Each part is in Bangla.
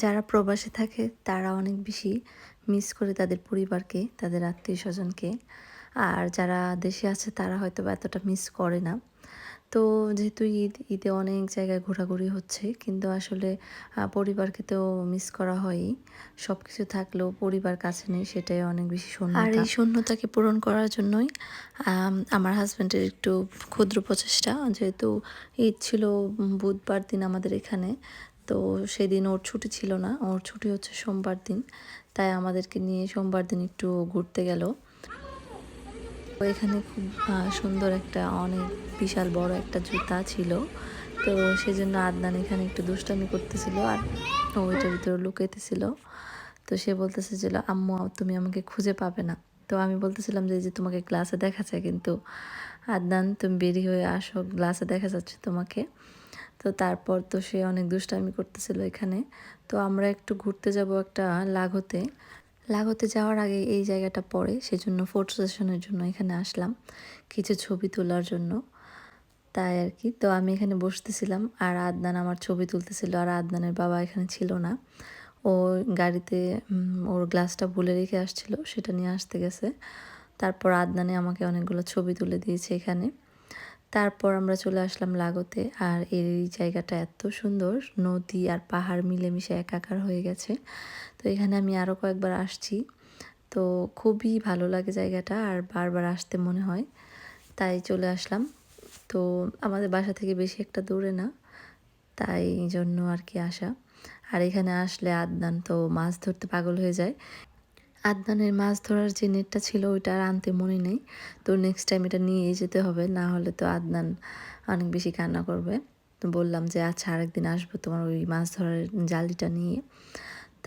যারা প্রবাসে থাকে তারা অনেক বেশি মিস করে তাদের পরিবারকে, তাদের আত্মীয়স্বজনকে। আর যারা দেশে আছে তারা হয়তোবা এতটা মিস করে না। তো যেহেতু ঈদে অনেক জায়গায় ঘোরাঘুরি হচ্ছে, কিন্তু আসলে পরিবারকে তো মিস করা হয়ই। সবকিছু থাকলেও পরিবার কাছে নেই, সেটাই অনেক বেশি শূন্যতা। আর এই শূন্যতাকে পূরণ করার জন্যই আমার হাসব্যান্ডের একটু ক্ষুদ্র প্রচেষ্টা। যেহেতু ঈদ ছিল বুধবার দিন আমাদের এখানে, তো সেদিন ওর ছুটি ছিল না, ওর ছুটি হচ্ছে সোমবার দিন। তাই আমাদেরকে নিয়ে সোমবার দিন একটু ঘুরতে গেল। তো এখানে খুব সুন্দর একটা অনেক বিশাল বড় একটা জুতা ছিল। তো সেজন্য আদনান এখানে একটু দুষ্টামি করতেছিল আর ওইটার ভিতরে লুকাইতেছিল। তো সে বলতেছে যে, আম্মু তুমি আমাকে খুঁজে পাবে না। তো আমি বলতেছিলাম যে, তোমাকে গ্লাসে দেখা যায়, কিন্তু আদনান তুমি বেরিয়ে হয়ে আসো, গ্লাসে দেখা যাচ্ছে তোমাকে। তো তারপর তো সে অনেক দুষ্টামি করতেছিল এখানে। তো আমরা একটু ঘুরতে যাব একটা লাগোতে। লাগোতে যাওয়ার আগে এই জায়গাটা পড়ে, সেজন্য ফটো সেশনের জন্য এখানে আসলাম, কিছু ছবি তোলার জন্য। তাই আর কি। তো আমি এখানে বসতেছিলাম আর আদনান আমার ছবি তুলতেছিল, আর আদনানের বাবা এখানে ছিল না। ও গাড়িতে ওর গ্লাসটা ভুলে রেখে আসছিল, সেটা নিয়ে আসতে গেছে। তারপর আদনানে আমাকে অনেকগুলো ছবি তুলে দিয়েছে এখানে। তারপর আমরা চলে আসলাম লাগোতে। আর এই জায়গাটা এত সুন্দর, নদী আর পাহাড় মিলেমিশে একাকার হয়ে গেছে। তো এখানে আমি আরও কয়েকবার আসছি, তো খুবই ভালো লাগে জায়গাটা আর বারবার আসতে মনে হয়, তাই চলে আসলাম। তো আমাদের বাসা থেকে বেশি একটা দূরে না, তাই জন্য আর কি আসা। আর এখানে আসলে আদনান তো মাছ ধরতে পাগল হয়ে যায়। আদনানের মাছ ধরার যে নেটটা ছিল ওইটা আর আনতে মনে নেই। তো নেক্সট টাইম এটা নিয়েই যেতে হবে, না হলে তো আদনান অনেক বেশি কান্না করবে। তো বললাম যে আচ্ছা আরেকদিন আসবো তোমার ওই মাছ ধরার জালিটা নিয়ে।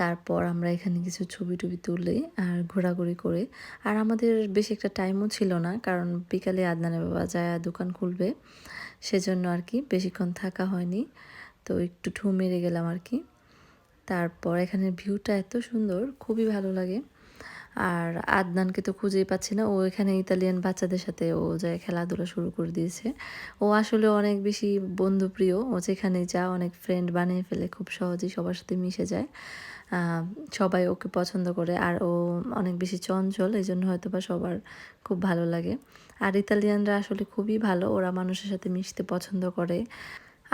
তারপর আমরা এখানে কিছু ছবি টবি তুলে আর ঘোরাঘুরি করে, আর আমাদের বেশি একটা টাইমও ছিল না, কারণ বিকালে আদনানের বাবা যায় দোকান খুলবে, সেজন্য আর কি বেশিক্ষণ থাকা হয়নি। তো একটু ঢু মেরে গেলাম আর কি। তারপর এখানের ভিউটা এত সুন্দর, খুবই ভালো লাগে। আর আদনানকে তো খুঁজেই পাচ্ছি না, ও এখানে ইতালিয়ান বাচ্চাদের সাথে ও যায় খেলাধুলা শুরু করে দিয়েছে। ও আসলে অনেক বেশি বন্ধুপ্রিয়, ও যেখানে যা অনেক ফ্রেন্ড বানিয়ে ফেলে, খুব সহজেই সবার সাথে মিশে যায়। সবাই ওকে পছন্দ করে, আর ও অনেক বেশি চঞ্চল, এই জন্য হয়তো বা সবার খুব ভালো লাগে। আর ইতালিয়ানরা আসলে খুবই ভালো, ওরা মানুষের সাথে মিশতে পছন্দ করে।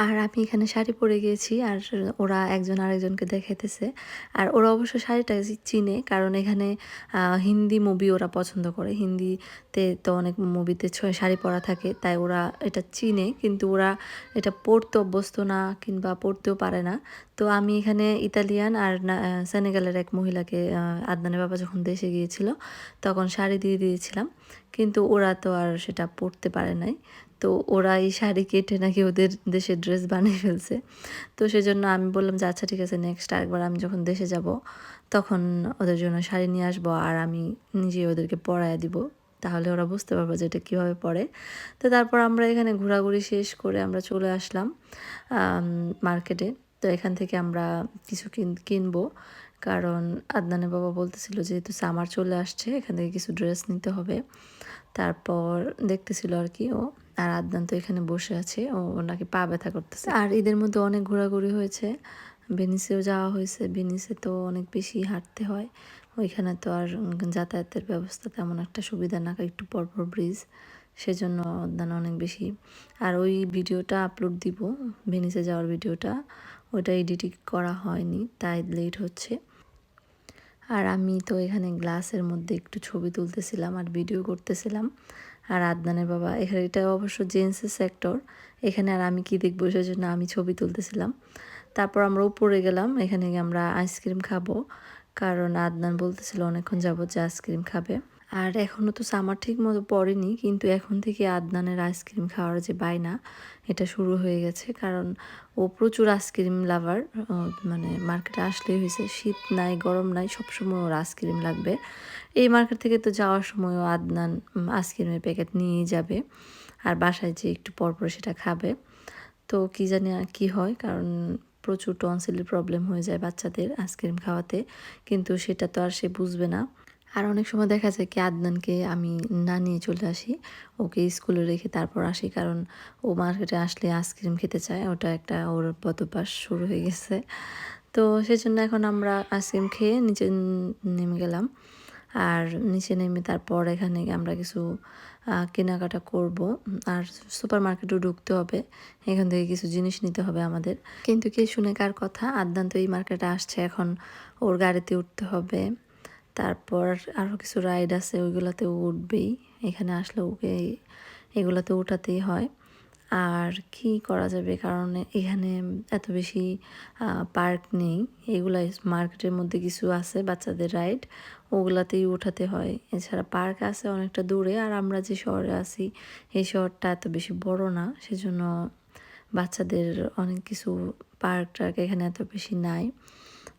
আর আমি এখানে শাড়ি পরে গিয়েছি, আর ওরা একজন আরেকজনকে দেখাইতেছে। আর ওরা অবশ্য শাড়িটা চিনে, কারণ এখানে হিন্দি মুভি ওরা পছন্দ করে। হিন্দিতে তো অনেক মুভিতে শাড়ি পরা থাকে, তাই ওরা এটা চিনে, কিন্তু ওরা এটা পরতে অভ্যস্ত না, কিংবা পরতেও পারে না। তো আমি এখানে ইতালিয়ান আর সেনেগালের এক মহিলাকে, আদনানের বাবা যখন দেশে গিয়েছিল তখন শাড়ি দিয়ে দিয়েছিলাম, কিন্তু ওরা তো আর সেটা পরতে পারে নাই। তো ওরা এই শাড়ি কেটে নাকি ওদের দেশের ড্রেস বানিয়ে ফেলছে। তো সেজন্য আমি বললাম যে আচ্ছা ঠিক আছে, নেক্সট আরেকবার আমি যখন দেশে যাব তখন ওদের জন্য শাড়ি নিয়ে আসবো, আর আমি নিজে ওদেরকে পরায় দিব, তাহলে ওরা বুঝতে পারবে যে এটা কীভাবে পরে। তো তারপর আমরা এখানে ঘোরাঘুরি শেষ করে আমরা চলে আসলাম মার্কেটে। তো এখান থেকে আমরা কিছু কিনবো, কারণ আদনানের বাবা বলতেছিল যেহেতু সামার চলে আসছে, এখান থেকে কিছু ড্রেস নিতে হবে। তারপর দেখতেছিল আর কি ও। আর আদনান তো এখানে বসে আছে, ও নাকি পা ব্যথা করতেছে। আর ঈদের মধ্যে অনেক ঘোরাঘুরি হয়েছে, ভেনিসেও যাওয়া হয়েছে। ভেনিসে তো অনেক বেশি হাঁটতে হয়, ওইখানে তো আর যাতায়াতের ব্যবস্থা তেমন একটা সুবিধা না, একটু পরপর ব্রিজ, সেজন্য আদনান অনেক বেশি। আর ওই ভিডিওটা আপলোড দিব, ভেনিসে যাওয়ার ভিডিওটা, ওইটা এডিটিং করা হয়নি, তাই লেট হচ্ছে। আর আমি তো এখানে গ্লাসের মধ্যে একটু ছবি তুলতেছিলাম আর ভিডিও করতেছিলাম। আর আদনানের বাবা এখানে, এটা অবশ্য জেন্টসের সেক্টর, এখানে আর আমি কি দেখবো, সেজন্য আমি ছবি তুলতেছিলাম। তারপর আমরা উপরে গেলাম, এখানে আমরা আইসক্রিম খাবো, কারণ আদনান বলতেছিল অনেকক্ষণ যাবত যে আইসক্রিম খাবে। আর এখনও তো সামার ঠিক মতো পড়েনি, কিন্তু এখন থেকে আদনানের আইসক্রিম খাওয়ার যে বায়না, এটা শুরু হয়ে গেছে, কারণ ও প্রচুর আইসক্রিম লাভার। মানে মার্কেটে আসলেই হয়েছে, শীত নাই গরম নাই, সবসময় ওর আইসক্রিম লাগবে। এই মার্কেট থেকে তো যাওয়ার সময়ও আদনান আইসক্রিমের প্যাকেট নিয়েই যাবে, আর বাসায় যে একটু পরপর সেটা খাবে। তো কি জানি কি হয়, কারণ প্রচুর টনসিলের প্রবলেম হয়ে যায় বাচ্চাদের আইসক্রিম খাওয়াতে, কিন্তু সেটা তো আর সে বুঝবে না। আর অনেক সময় দেখা যায় কি আদনানকে আমি না নিয়ে চলে আসি, ওকে স্কুলে রেখে তারপর আসি, কারণ ও মার্কেটে আসলে আইসক্রিম খেতে চায়, ওটা একটা ওর বদভ্যাস শুরু হয়ে গেছে। তো সেজন্য এখন আমরা আইসক্রিম খেয়ে নিচে নেমে গেলাম। আর নিচে নেমে তারপর এখানে আমরা কিছু কেনাকাটা করব। আর সুপার মার্কেটেও ঢুকতে হবে, এখান থেকে কিছু জিনিস নিতে হবে আমাদের। কিন্তু কে শুনে কার কথা, আদ্যান তো এই মার্কেটে আসছে, এখন ওর গাড়িতে উঠতে হবে। তারপর আরও কিছু রাইড আছে, ওইগুলোতেও উঠবেই। এখানে আসলে ওকে এগুলোতে উঠাতেই হয়। আর কি করা যাবে, কারণ এখানে এত বেশি পার্ক নেই। এগুলা মার্কেটের মধ্যে কিছু আছে বাচ্চাদের রাইড, ওগুলাতেই উঠাতে হয়। এছাড়া পার্ক আছে অনেকটা দূরে, আর আমরা যে শহরে আছি এই শহরটা এত বেশি বড় না, সেজন্য বাচ্চাদের অনেক কিছু পার্ক টার্ক এখানে এত বেশি নাই।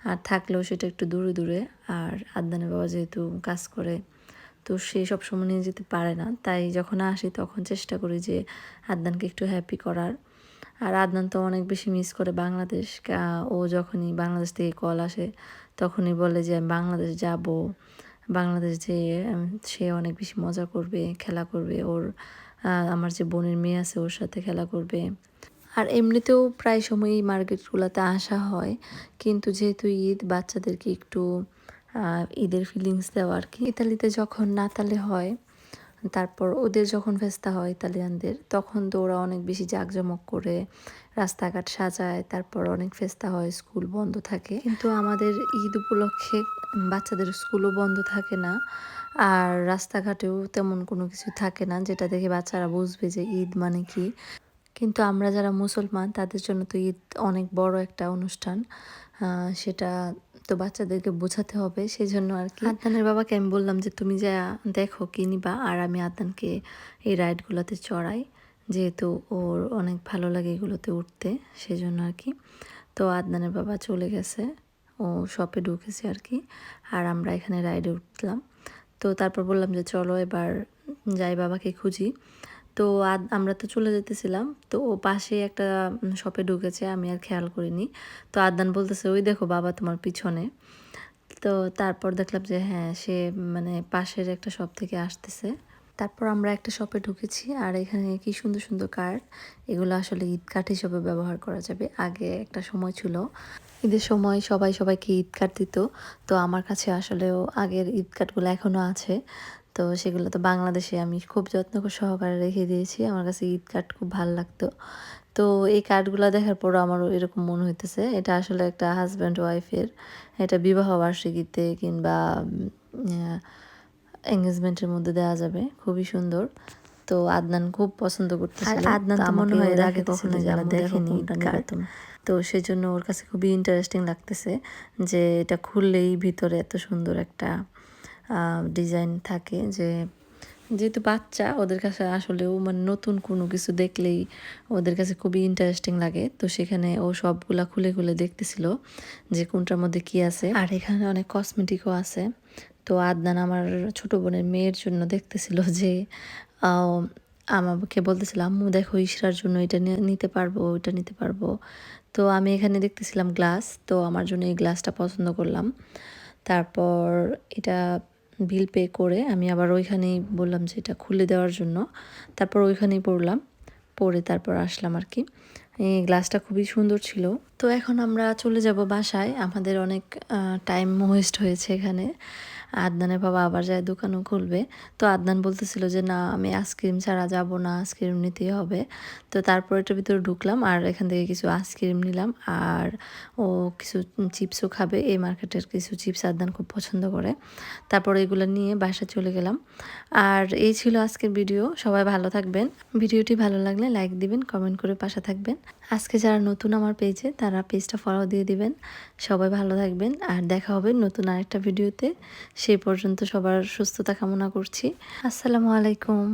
আর থাকলেও সেটা একটু দূরে দূরে। আর আদ্যানের বাবা যেহেতু কাজ করে, তো সে সবসময় নিয়ে যেতে পারে না, তাই যখন আসি তখন চেষ্টা করি যে আদনানকে একটু হ্যাপি করার। আর আদনান তো অনেক বেশি মিস করে বাংলাদেশ। ও যখনই বাংলাদেশ থেকে কল আসে তখনই বলে যে আমি বাংলাদেশ যাব, বাংলাদেশ যেয়ে সে অনেক বেশি মজা করবে, খেলা করবে, ওর আমার যে বোনের মেয়ে আছে ওর সাথে খেলা করবে। আর এমনিতেও প্রায় সময়ই মার্কেটগুলোতে আসা হয়, কিন্তু যেহেতু ঈদ, বাচ্চাদেরকে একটু ঈদের ফিলিংস দেওয়া আর কি। ইতালিতে যখন নাতালে হয়, তারপর ওদের যখন ফেস্তা হয় ইতালিয়ানদের, তখন তো ওরা অনেক বেশি জাঁকজমক করে রাস্তাঘাট সাজায়, তারপর অনেক ফেস্তা হয়, স্কুল বন্ধ থাকে। কিন্তু আমাদের ঈদ উপলক্ষে বাচ্চাদের স্কুলও বন্ধ থাকে না, আর রাস্তাঘাটেও তেমন কোনো কিছু থাকে না যেটা দেখে বাচ্চারা বুঝবে যে ঈদ মানে কি। কিন্তু আমরা যারা মুসলমান তাদের জন্য তো ঈদ অনেক বড় একটা অনুষ্ঠান, সেটা তো বাচ্চাদেরকে বোঝাতে হবে। সেই জন্য আর কি আদনানের বাবাকে আমি বললাম যে তুমি যা দেখো কি নিবা, আর আমি আদনানকে এই রাইডগুলোতে চড়াই, যেহেতু ওর অনেক ভালো লাগে এগুলোতে উঠতে, সেই জন্য আর কি। তো আদনানের বাবা চলে গেছে, ও শপে ঢুকেছে আর কি, আর আমরা এখানে রাইডে উঠলাম। তো তারপর বললাম যে চলো এবার যাই, বাবাকে খুঁজি। তো আমরা তো চলে যেতেছিলাম, তো ও পাশে একটা শপে ঢুকেছে, আমি আর খেয়াল করিনি। তো আদনান বলতেছে ওই দেখো বাবা তোমার পিছনে। তো তারপর দেখলাম যে হ্যাঁ, সে মানে পাশের একটা শপ থেকে আসতেছে। তারপর আমরা একটা শপে ঢুকেছি, আর এখানে কি সুন্দর সুন্দর কার্ড, এগুলো আসলে ঈদ কার্ড হিসেবে ব্যবহার করা যাবে। আগে একটা সময় ছিল ঈদের সময় সবাই সবাইকে ঈদ কার্ড দিত, তো আমার কাছে আসলেও আগের ঈদ কার্ডগুলো এখনও আছে। তো সেগুলো তো বাংলাদেশে আমি খুব যত্ন সহকারে রেখে দিয়েছি, আমার কাছে ঈদ কার্ড খুব ভালো লাগতো। তো এই কার্ডগুলো দেখার পরও আমারও এরকম মনে হইতেছে এটা আসলে একটা হাজব্যান্ড ওয়াইফের, এটা বিবাহ বার্ষিকীতে কিংবা এঙ্গেজমেন্টের মধ্যে দেওয়া যাবে, খুবই সুন্দর। তো আদনান খুব পছন্দ করতেছিল, আর আদনান তো মনে হয় এর আগে কখনো এগুলো দেখেনি কার্ড, তো সেজন্য ওর কাছে খুবই ইন্টারেস্টিং লাগতেছে যে এটা খুললেই ভিতরে এত সুন্দর একটা ডিজাইন থাকে। যে যেহেতু বাচ্চা, ওদের কাছে আসলেও মানে নতুন কোনো কিছু দেখলেই ওদের কাছে খুবই ইন্টারেস্টিং লাগে। তো সেখানে ও সবগুলা খুলে খুলে দেখতেছিল যে কোনটার মধ্যে কি আছে। আর এখানে অনেক কসমেটিকও আছে। তো আদনান আমার ছোট বোনের মেয়ের জন্য দেখতেছিল যে আমাকে বলতেছিল আম্মু দেখো ইশরার জন্য এটা নিতে পারবো, ওইটা নিতে পারবো। তো আমি এখানে দেখতেছিলাম গ্লাস, তো আমার জন্য এই গ্লাসটা পছন্দ করলাম। তারপর এটা বিল পে করে আমি আবার ওইখানেই বললাম যে এটা খুলে দেওয়ার জন্য, তারপর ওইখানেই পড়লাম, পরে তারপর আসলাম আর কি। এই গ্লাসটা খুবই সুন্দর ছিল। তো এখন আমরা চলে যাব বাসায়, আমাদের অনেক টাইম ওয়েস্ট হয়েছে এখানে। আদনানের বাবা আবার যায় দোকানও খুলবে। তো আদনান বলতেছিল যে না আমি আইসক্রিম ছাড়া যাব না, আইসক্রিম নিতেই হবে। তো তারপর এটার ভিতরে ঢুকলাম, আর এখান থেকে কিছু আইসক্রিম নিলাম, আর ও কিছু চিপসও খাবে। এই মার্কেটের কিছু চিপস আদনান খুব পছন্দ করে। তারপর এগুলো নিয়ে বাসায় চলে গেলাম। আর এই ছিল আজকের ভিডিও, সবাই ভালো থাকবেন। ভিডিওটি ভালো লাগলে লাইক দিবেন, কমেন্ট করে পাশে থাকবেন। আজকে যারা নতুন আমার পেজে, তারা পেজটা ফলো দিয়ে দিবেন। সবাই ভালো থাকবেন, আর দেখা হবে নতুন আরেকটা ভিডিওতে। সেই পর্যন্ত সবার সুস্থতা কামনা করছি। আসসালামু আলাইকুম।